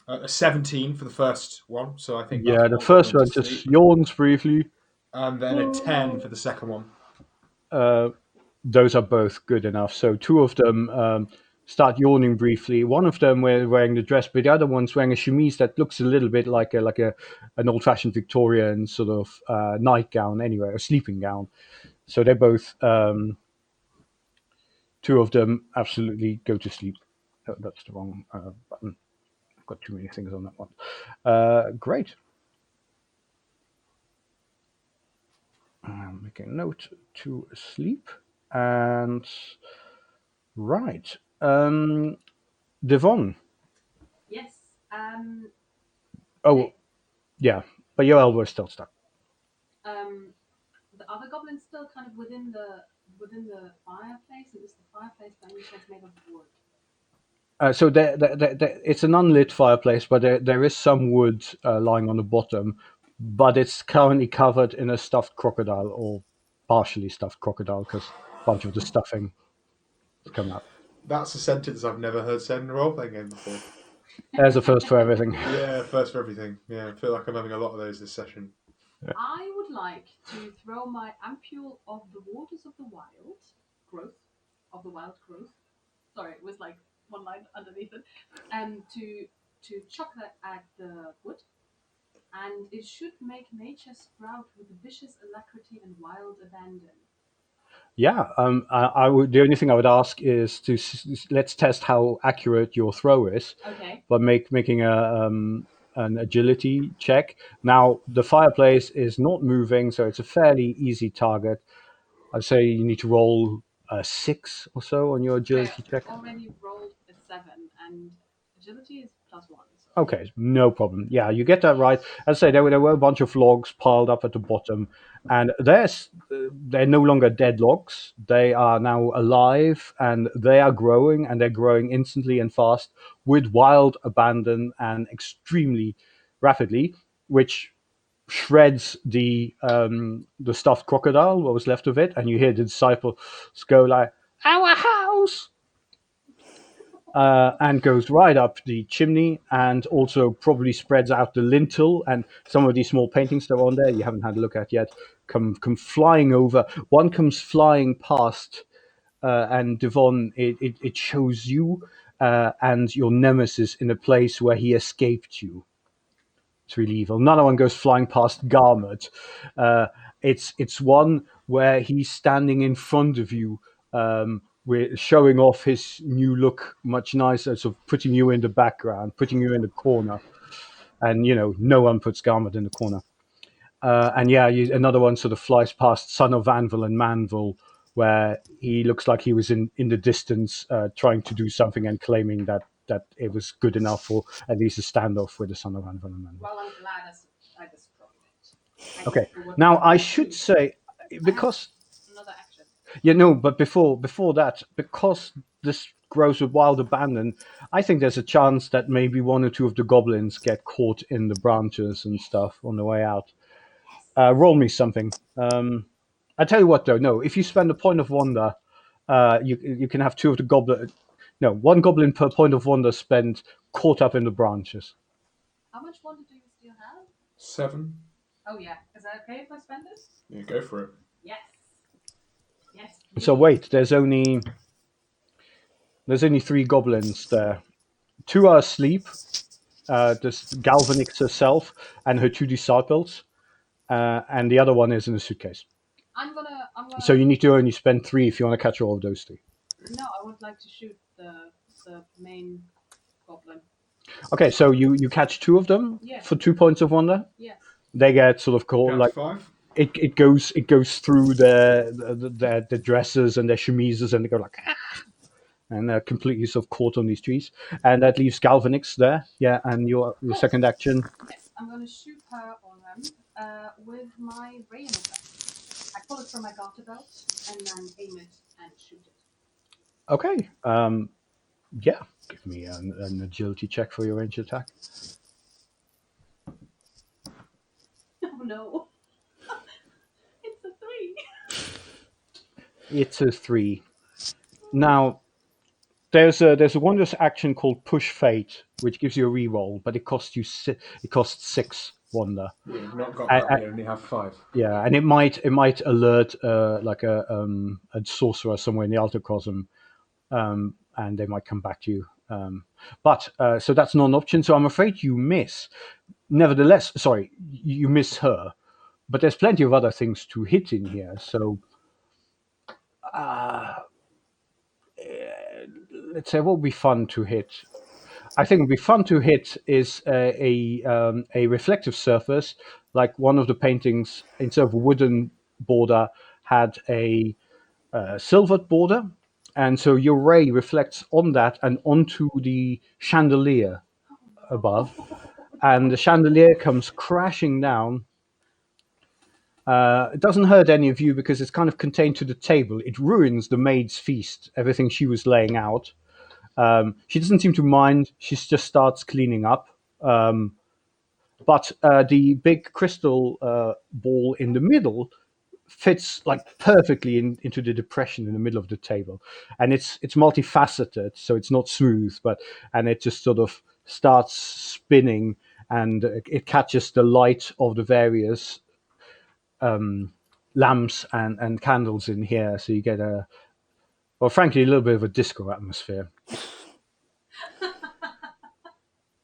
A 17 for the first one, so I think that's Yeah, the one first goblin to one just sleep. yawns briefly. And then a 10 for the second one. Those are both good enough. So two of them start yawning briefly. One of them wearing the dress, but the other one's wearing a chemise that looks a little bit like an old-fashioned Victorian sort of nightgown, anyway, a sleeping gown. So they both, two of them, absolutely go to sleep. Oh, that's the wrong button. I've got too many things on that one. Great. Make a note to sleep. And right. Devon. Yes. Oh, yeah. But your elbow is still stuck. The other goblin's still kind of within the fireplace. It was the fireplace by any chance made of wood. So it's an unlit fireplace, but there is some wood lying on the bottom, but it's currently covered in a stuffed crocodile or partially stuffed crocodile because a bunch of the stuffing has come out. That's a sentence I've never heard said in a role playing game before. There's a first for everything. Yeah, first for everything. Yeah, I feel like I'm having a lot of those this session. I would like to throw my ampule of the waters of the wild growth. Sorry, it was like one line underneath it. To chuck that at the wood, and it should make nature sprout with vicious alacrity and wild abandon. Yeah, I would. The only thing I would ask is let's test how accurate your throw is, Okay. but making an agility check. Now the fireplace is not moving, so it's a fairly easy target. I'd say you need to roll a 6 or so on your Okay, agility check. already rolled a 7, and agility is +1. So. Okay, no problem. Yeah, you get that right. As I say, there were a bunch of logs piled up at the bottom, and they're no longer dead logs. They are now alive, and they are growing, and they're growing instantly and fast with wild abandon and extremely rapidly, which shreds the stuffed crocodile, what was left of it, and you hear the disciples go like, "Our house!" And goes right up the chimney and also probably spreads out the lintel, and some of these small paintings that are on there you haven't had a look at yet come flying over. One comes flying past, and Devon, it shows you and your nemesis in a place where he escaped you. It's really evil. Another one goes flying past Garment. It's one where he's standing in front of you, with showing off his new look, much nicer, sort of putting you in the background, putting you in the corner, and no one puts Garment in the corner. And yeah, another one sort of flies past Son of Anvil and Manvil, where he looks like he was in the distance, trying to do something and claiming that it was good enough for at least a standoff with the Son of Anvil and Manvil. Well, I'm glad I destroyed it. Okay, now I should say because Another action. but before that, because this grows with wild abandon, I think there's a chance that maybe one or two of the goblins get caught in the branches and stuff on the way out. Roll me something. I tell you what, though. No, if you spend a point of wonder, you can have two of the goblin. No, one goblin per point of wonder spent caught up in the branches. How much wonder do you still have? 7. Oh yeah. Is that okay if I spend it? Yeah, go for it. Yes. Yes. So please. wait, there's only 3 goblins there. 2 are asleep. There's Galvanix herself and her 2 disciples, and the other one is in a suitcase. I'm gonna. So you need to only spend 3 if you want to catch all of those 3. No, I would like to shoot the main goblin. Okay, so you catch 2 of them Yes. for 2 points of wonder. Yes. They get sort of caught Catch like 5. it goes through their dresses and their chemises, and they go like and they're completely sort of caught on these trees, and that leaves Galvanix there. Yeah, and your second action. Yes, I'm gonna shoot her on them with my ray emitter. I pull it from my garter belt and then aim it and shoot it. Okay. Yeah. Give me an agility check for your range attack. Oh no. It's a 3. It's a 3. Now, there's a wondrous action called Push Fate, which gives you a reroll, but it costs 6 wonder. Yeah, you've not got that. You only have 5. Yeah, and it might alert like a sorcerer somewhere in the Altacosm, and they might come back to you. But so that's not an option. So I'm afraid you miss. Nevertheless, sorry, you miss her. But there's plenty of other things to hit in here. So let's say what would be fun to hit. I think would be fun to hit is a reflective surface, like one of the paintings instead of a wooden border had a silvered border, and so your ray reflects on that and onto the chandelier above, and the chandelier comes crashing down. It doesn't hurt any of you because it's kind of contained to the table. It ruins the maid's feast, everything she was laying out. She doesn't seem to mind. She just starts cleaning up. But the big crystal ball in the middle fits like perfectly into the depression in the middle of the table, and it's multifaceted, so it's not smooth, and it just sort of starts spinning, and it catches the light of the various lamps and candles in here, so you get frankly, a little bit of a disco atmosphere.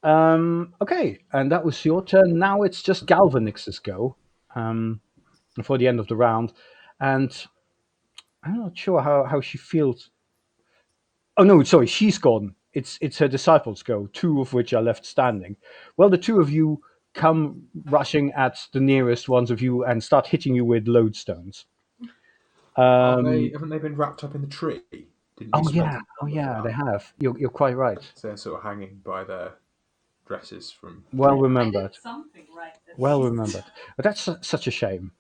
Okay, and that was your turn. Now it's just Galvanix's go for the end of the round, and I'm not sure how she feels. Oh no, sorry, she's gone. It's her disciples go, 2 of which are left standing. Well, the 2 of you come rushing at the nearest ones of you and start hitting you with lodestones. Haven't they been wrapped up in the tree? Didn't you spend Oh some yeah, time they with that? have. You're quite right. So they're sort of hanging by their dresses from. Well I remembered. did something right. Well remembered. But that's such a shame.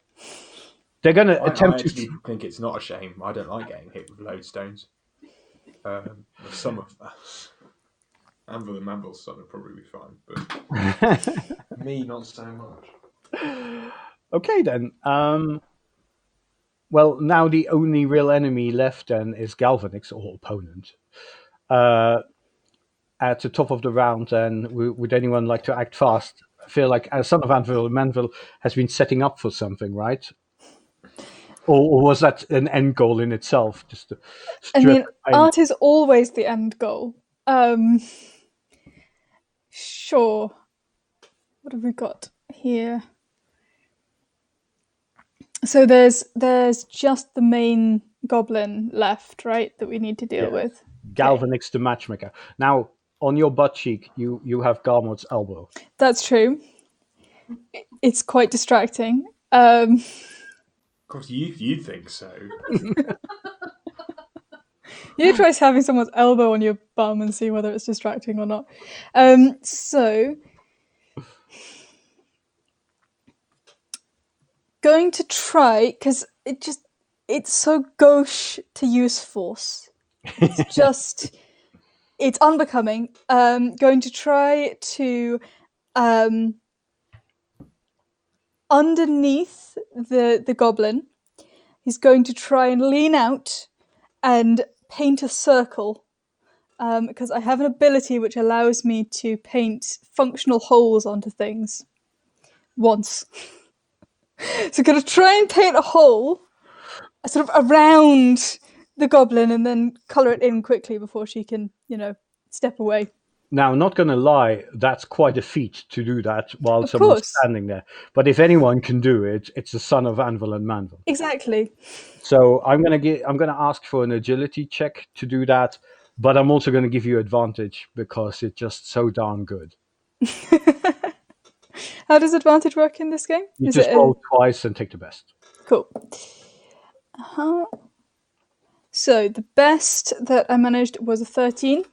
They're going to I attempt actually to. think it's not a shame. I don't like getting hit with lodestones. Some of us. Anvil and Manvil's son would probably be fine, but me not so much. Okay then. Well, now the only real enemy left then is Galvanix, or opponent. At the top of the round, then would anyone like to act fast? I feel like as son of Anvil, Manville has been setting up for something, right? Or was that an end goal in itself? Just to I mean, paint? art is always the end goal. Sure. What have we got here? So there's just the main goblin left, right, that we need to deal with. Galvanix the matchmaker. Now, on your butt cheek, you have Garmod's elbow. That's true. It's quite distracting. Of course, you think so. You try having someone's elbow on your bum and see whether it's distracting or not. So going to try, because it's so gauche to use force. It's unbecoming. Going to try to underneath the goblin. He's going to try and lean out and paint a circle, because I have an ability which allows me to paint functional holes onto things once. So I'm going to try and paint a hole sort of around the goblin and then colour it in quickly before she can, step away. Now, not going to lie, that's quite a feat to do that while Of someone's course. standing there. But if anyone can do it, it's the son of Anvil and Manvil. Exactly. So I'm going to ask for an agility check to do that, but I'm also going to give you advantage because it's just so darn good. How does advantage work in this game? You just roll twice and take the best. Cool. So the best that I managed was a 13.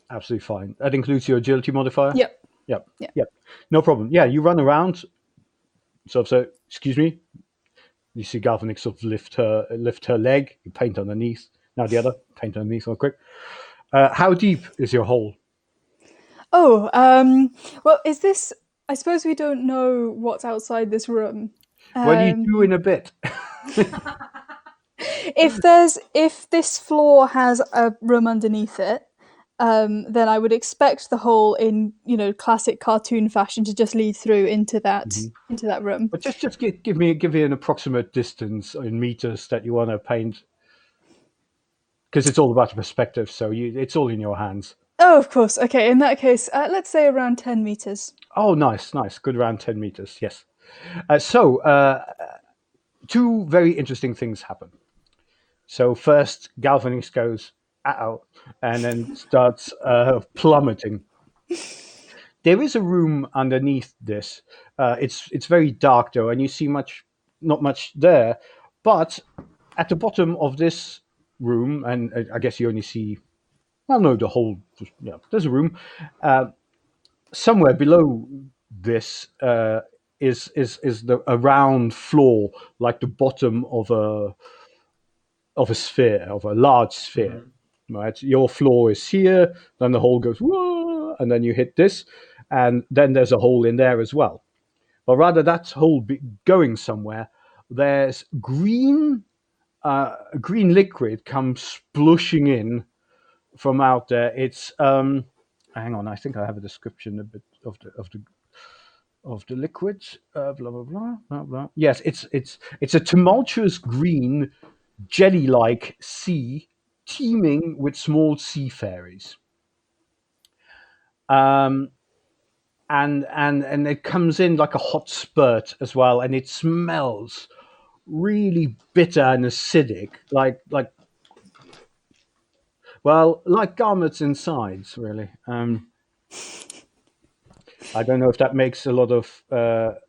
Absolutely fine. That includes your agility modifier? Yep. Yep. No problem. Yeah, you run around. So, excuse me. You see Galvanic sort of lift her leg. You paint underneath. Now the other, paint underneath real quick. How deep is your hole? Oh, well, is this... I suppose we don't know what's outside this room. Well, you do in a bit. If this floor has a room underneath it, then I would expect the hole in classic cartoon fashion to just lead through into that room. But just give me an approximate distance in meters that you want to paint, because it's all about perspective. So it's all in your hands. Oh, of course. Okay, in that case, let's say around 10 meters. Oh, nice. Good, around 10 meters. Yes. Two very interesting things happen. So first, Galvanix goes, "Uh-oh," and then starts plummeting. There is a room underneath this. It's very dark though, and you see not much there. But at the bottom of this room, and I guess you only see, well, no, the whole. Yeah, there's a room. Somewhere below this is a round floor, like the bottom of a sphere, of a large sphere. Right, your floor is here, then the hole goes whoa, and then you hit this, and then there's a hole in there as well. But rather that hole going somewhere, there's green liquid comes splushing in from out there. It's hang on, I think I have a description a bit of the liquid. Blah blah blah blah blah. Yes, it's a tumultuous green jelly-like sea teeming with small sea fairies. And it comes in like a hot spurt as well, and it smells really bitter and acidic, like garmets insides, really. I don't know if that makes a lot of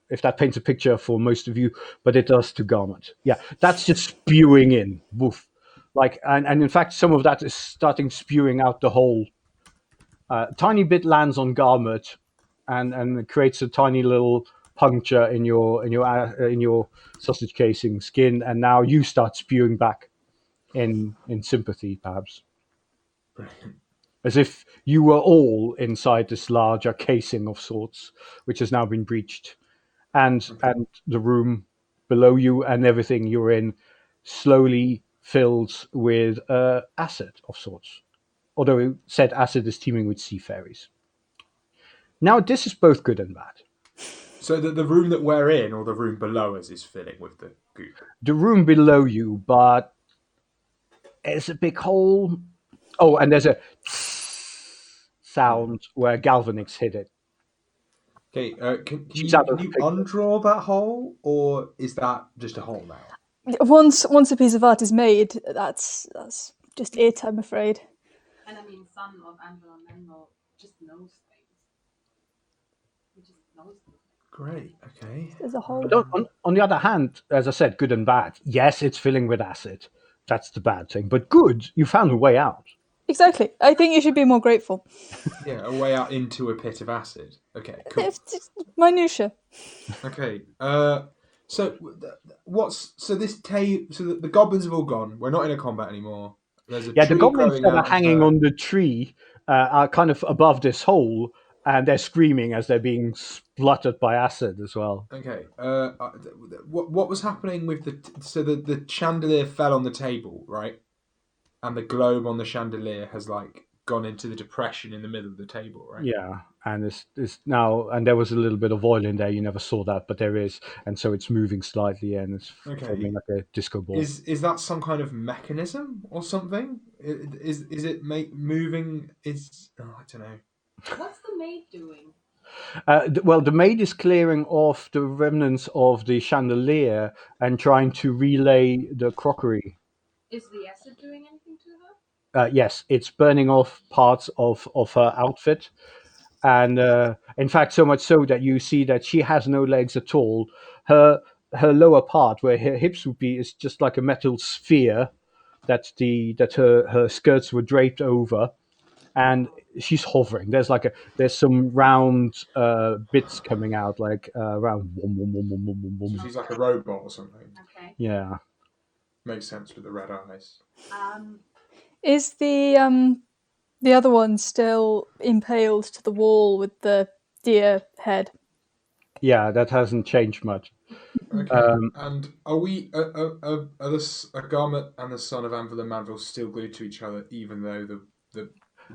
if that paints a picture for most of you, but it does to Garment. Yeah, that's just spewing in. Woof. And in fact, some of that is starting spewing out the hole. Tiny bit lands on Garment, and it creates a tiny little puncture in your sausage casing skin, and now you start spewing back in sympathy, perhaps. Brilliant. As if you were all inside this larger casing of sorts, which has now been breached, and the room below you and everything you're in slowly fills with acid of sorts. Although said acid is teeming with sea fairies. Now this is both good and bad. So the room that we're in, or the room below us, is filling with the goop. The room below you, but there's a big hole. Oh, and there's a sound where Galvanix hit it. Okay, can you undraw that hole, or is that just a hole now? Once a piece of art is made, that's just it, I'm afraid. And I mean, son of Anvil and Menlo just knows things. He just knows things. Great. Okay. There's a hole. But on the other hand, as I said, good and bad. Yes, it's filling with acid. That's the bad thing. But good, you found a way out. Exactly. I think you should be more grateful. Yeah, a way out into a pit of acid. Okay, cool. It's minutiae. Okay, So this table? So the goblins have all gone. We're not in a combat anymore. There's a Yeah, the tree goblins growing that are out of hanging on the tree are kind of above this hole, and they're screaming as they're being spluttered by acid as well. Okay. What was happening with the chandelier fell on the table, right? And the globe on the chandelier has like gone into the depression in the middle of the table, right? Yeah, and it's now, and there was a little bit of oil in there. You never saw that, but there is, and so it's moving slightly, and it's Okay. forming like a disco ball. Is that some kind of mechanism or something? Is it moving? I don't know. What's the maid doing? Well, the maid is clearing off the remnants of the chandelier and trying to relay the crockery. Is the acid doing anything to her? Yes, it's burning off parts of her outfit, and in fact, so much so that you see that she has no legs at all. Her her lower part, where her hips would be, is just like a metal sphere that her skirts were draped over, and she's hovering. There's some round bits coming out, like round. Wom, wom, wom, wom, wom, wom, So wom. she's like a robot or something. Okay. Yeah. Makes sense with the red eyes. Is the other one still impaled to the wall with the deer head? Yeah, that hasn't changed much. Okay. And are we are this a Garmet and the son of Anvil and Manville still glued to each other, even though the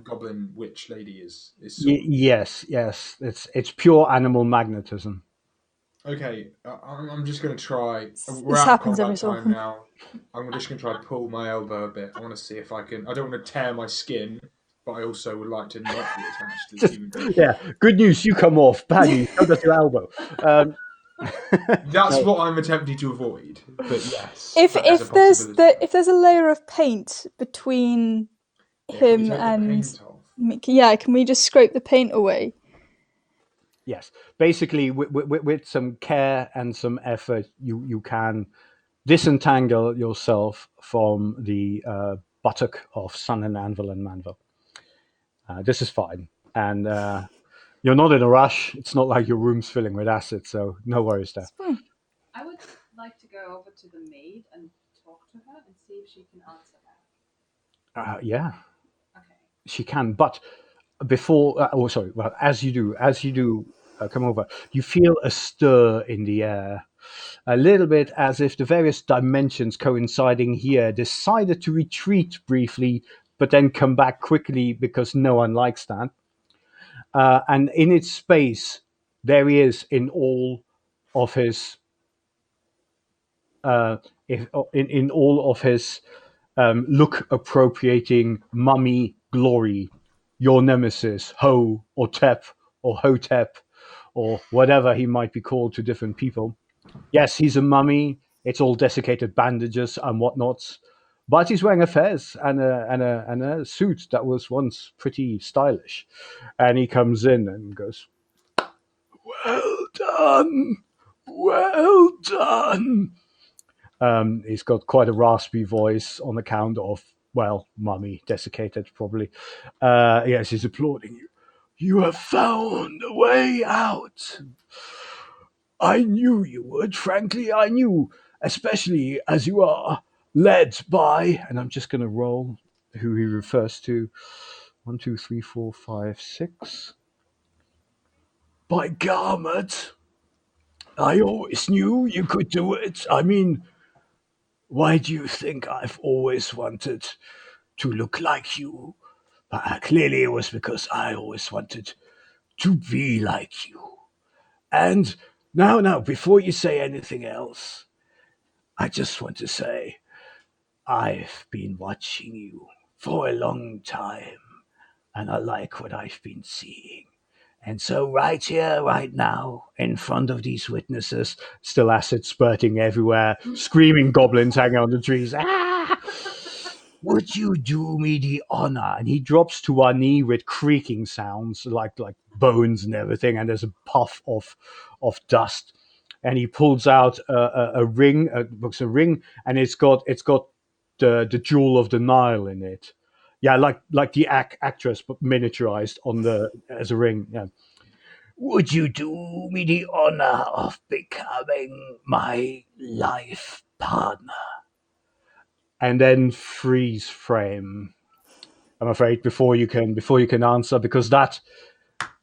goblin witch lady is sort of Yes, yes. It's pure animal magnetism. okay? I'm just gonna try. We're This out of happens every combat so time often. now. I'm just gonna try to pull my elbow a bit. I want to see if I can. I don't want to tear my skin, but I also would like to not be attached to this Just, human being. yeah. Good news, you come off. Bad news, so does your elbow. That's No, what I'm attempting to avoid. But yes, If that is a if there's possibility. if there's a layer of paint between Yeah, can we him take the and paint off? me, yeah, can we just scrape the paint away? yes. Basically, with some care and some effort, you can disentangle yourself from the buttock of Sun and Anvil and Manville. This is fine, and you're not in a rush. It's not like your room's filling with acid, so no worries there. It's fine. I would like to go over to the maid and talk to her and see if she can answer that. Yeah, Okay. she can, but before, oh sorry, well, as you do come over, you feel a stir in the air, a little bit as if the various dimensions coinciding here decided to retreat briefly but then come back quickly because no one likes that. And in its space there he is in all of his in all of his look appropriating mummy glory, your nemesis, Ho or Tep or Hotep or whatever he might be called to different people. Yes, he's a mummy. It's all desiccated bandages and whatnots, but he's wearing a fez and a suit that was once pretty stylish. And he comes in and goes, "Well done, well done." He's got quite a raspy voice on account of, well, mummy, desiccated probably. Yes, he's applauding you. You have found a way out. I knew you would, frankly, I knew, especially as you are led by, and I'm just going to roll who he refers to. 1, 2, 3, 4, 5, 6. By Garmet. I always knew you could do it. I mean, why do you think I've always wanted to look like you? Clearly, it was because I always wanted to be like you. And now, before you say anything else, I just want to say I've been watching you for a long time, and I like what I've been seeing. And so, right here, right now, in front of these witnesses, still acid spurting everywhere, screaming goblins hanging on the trees. Ah! Would you do me the honor? And he drops to one knee with creaking sounds, like bones and everything. And there's a puff of dust. And he pulls out a ring, looks a ring, and it's got the jewel of the Nile in it. Yeah, like the actress, but miniaturized on the as a ring. Yeah. would you do me the honor of becoming my life partner? And then freeze frame. I'm afraid before you can answer, because that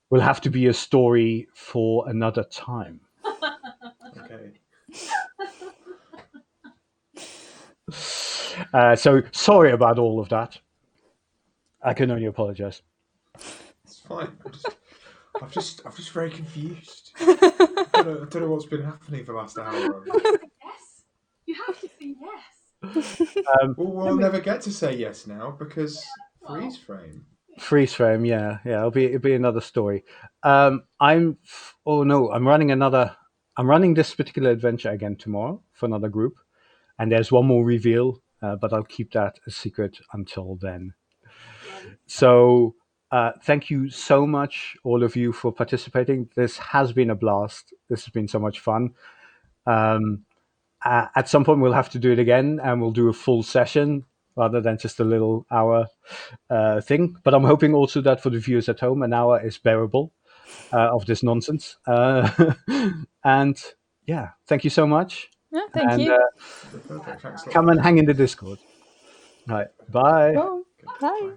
will have to be a story for another time. Okay. So sorry about all of that. I can only apologize. It's fine. I'm just very confused. I don't know what's been happening for the last hour. Yes. You have to say yes. Well, we'll never get to say yes now because freeze frame. Freeze frame, yeah. It'll be another story. I'm running this particular adventure again tomorrow for another group, and there's one more reveal, but I'll keep that a secret until then. So thank you so much, all of you, for participating. This has been a blast. This has been so much fun. At some point, we'll have to do it again, and we'll do a full session rather than just a little hour thing. But I'm hoping also that for the viewers at home, an hour is bearable of this nonsense. And yeah, thank you so much. Yeah, thank And you. Perfect. Thanks a lot. come and hang in the Discord. Right. Bye. Cool. Okay, Bye. bye.